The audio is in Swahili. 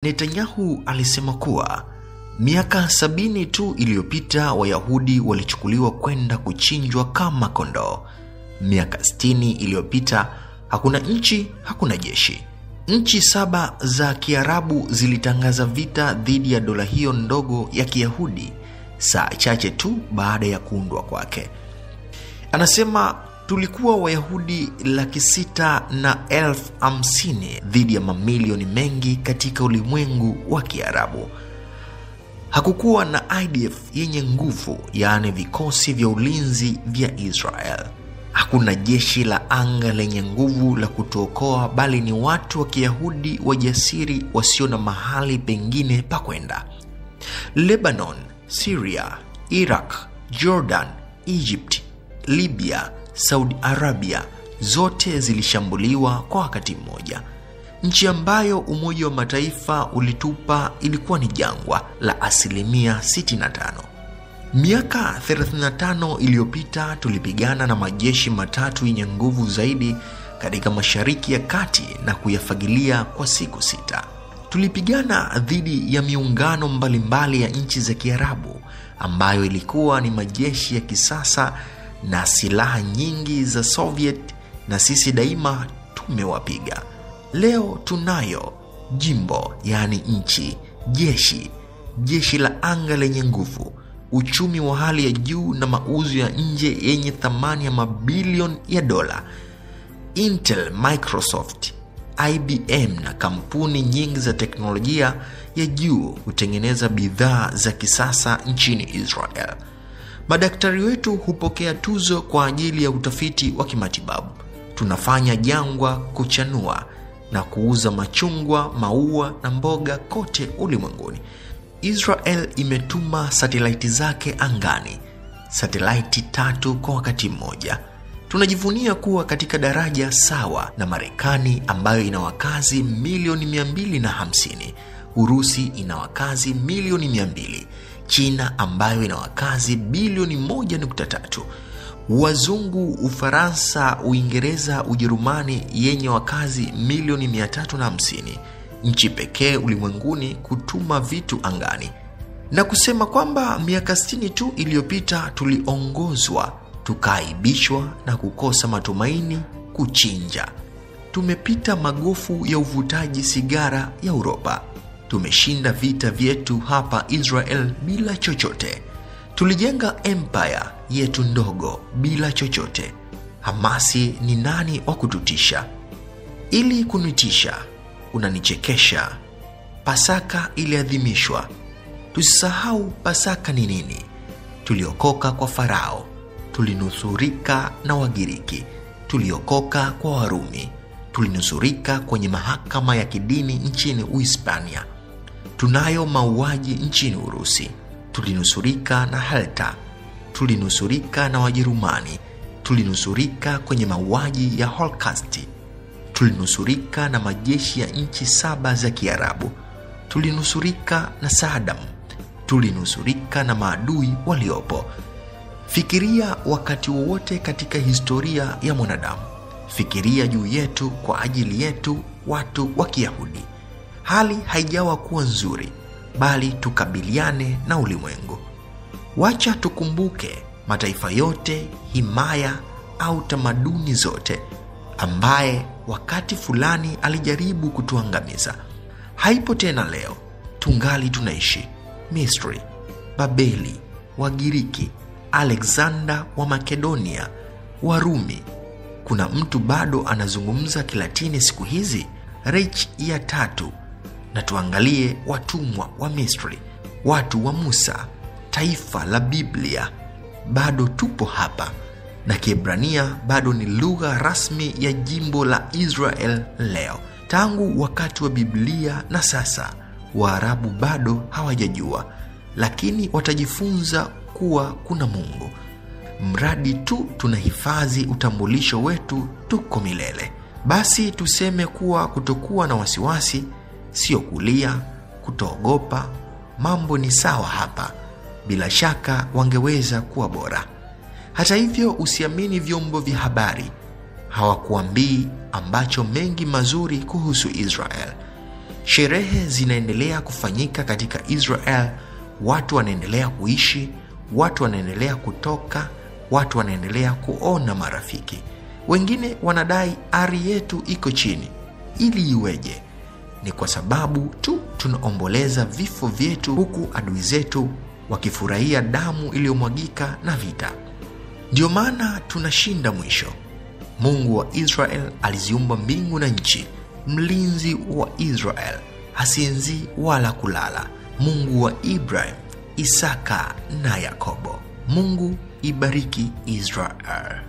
Netanyahu alisema kuwa miaka 70 tu iliyopita Wayahudi walichukuliwa kwenda kuchinjwa kama kondoo. Miaka 60 iliyopita hakuna nchi, hakuna jeshi. Nchi 7 za Kiarabu zilitangaza vita dhidi ya dola hiyo ndogo ya Kiyahudi saa chache tu baada ya kuundwa kwake. Anasema tulikuwa Wayahudi 650,000 dhidi ya mamilioni mengi katika ulimwengu wa Kiarabu. Hakukuwa na IDF yenye nguvu, yaani vikosi vya ulinzi vya Israel. Hakuna jeshi la anga lenye nguvu la kutuokoa, bali ni watu wa Kiyahudi wajasiri wasio na mahali pengine pa kwenda. Lebanon, Syria, Iraq, Jordan, Egypt, Libya, Saudi Arabia zote zilishambuliwa kwa wakati mmoja. Nchi ambayo Umoja wa Mataifa ulitupa ilikuwa ni jangwa la 65%. Miaka 35 iliyopita tulipigana na majeshi matatu yenye nguvu zaidi katika Mashariki ya Kati na kuyafagilia kwa siku 6. Tulipigana dhidi ya miungano mbalimbali ya nchi za Kiarabu ambayo ilikuwa ni majeshi ya kisasa na silaha nyingi za Soviet, na sisi daima tumewapiga. Leo tunayo jimbo, yani nchi, jeshi la anga lenye nguvu, uchumi wa hali ya juu na mauzo ya nje yenye thamani ya mabilioni ya dola. Intel, Microsoft, IBM na kampuni nyingi za teknolojia ya juu hutengeneza bidhaa za kisasa nchini Israel. Madaktari wetu hupokea tuzo kwa ajili ya utafiti wa kimatibabu. Tunafanya jangwa kuchanua na kuuza machungwa, maua na mboga kote ulimwenguni. Israel imetuma satelaiti zake angani, satelaiti 3 kwa wakati mmoja. Tunajivunia kuwa katika daraja sawa na Marekani ambayo ina wakazi milioni 250, Urusi ina wakazi milioni 200, China ambayo ina wakazi bilioni 1.3, Wazungu Ufaransa, Uingereza, Ujerumani yenye wakazi milioni 350, nchi pekee ulimwenguni kutuma vitu angani. Na kusema kwamba miaka 60 tu iliyopita tuliongozwa, tukaaibishwa na kukosa matumaini, kuchinja. Tumepita magofu ya uvutaji sigara ya Uropa. Tumeshinda vita vyetu hapa Israel bila chochote. Tulijenga empire yetu ndogo bila chochote. Hamasi ni nani wa kututisha? Ili kunitisha, unanichekesha. Pasaka iliadhimishwa. Tusisahau Pasaka ni nini. Tuliokoka kwa Farao, tulinusurika na Wagiriki, tuliokoka kwa Warumi, tulinusurika kwenye mahakama ya kidini nchini Uhispania. Tunayo mauaji nchini Urusi, tulinusurika na Helta, tulinusurika na Wajerumani, tulinusurika kwenye mauaji ya Holocaust, tulinusurika na majeshi ya nchi 7 za Kiarabu, tulinusurika na Saddam, tulinusurika na maadui waliopo. Fikiria wakati wowote katika historia ya mwanadamu. Fikiria juu yetu kwa ajili yetu, watu wa Kiyahudi. Hali haijawa kuwa nzuri, bali tukabiliane na ulimwengu. Wacha tukumbuke mataifa yote, himaya au tamaduni zote ambaye wakati fulani alijaribu kutuangamiza. Haipo tena leo. Tungali tunaishi. Misri, Babeli, Wagiriki, Alexander wa Makedonia, Warumi. Kuna mtu bado anazungumza Kilatini siku hizi? Reich ya 3. Na tuangalie watumwa wa Misri, watu wa Musa, taifa la Biblia. Bado tupo hapa, na Kiebrania bado ni lugha rasmi ya jimbo la Israel leo. Tangu wakati wa Biblia na sasa, Waarabu bado hawajajua, lakini watajifunza kuwa kuna Mungu. Mradi tu tunahifadhi utambulisho wetu, tuko milele. Basi tuseme kuwa kutokuwa na wasiwasi, sio kulia, kutoogopa. Mambo ni sawa hapa. Bila shaka wangeweza kuwa bora. Hata hivyo, usiamini vyombo vya habari. Hawakuambii ambacho mengi mazuri kuhusu Israel. Sherehe zinaendelea kufanyika katika Israel, watu wanaendelea kuishi, watu wanaendelea kutoka, watu wanaendelea kuona marafiki. Wengine wanadai ari yetu iko chini. Ili iweje? Ni kwa sababu tu tunaomboleza vifo vyetu, huku adui zetu wakifurahia damu iliyomwagika na vita. Ndio maana tunashinda mwisho. Mungu wa Israel aliziumba mbingu na nchi, mlinzi wa Israel, hasinzi wala kulala. Mungu wa Ibrahim, Isaka na Yakobo. Mungu ibariki Israel.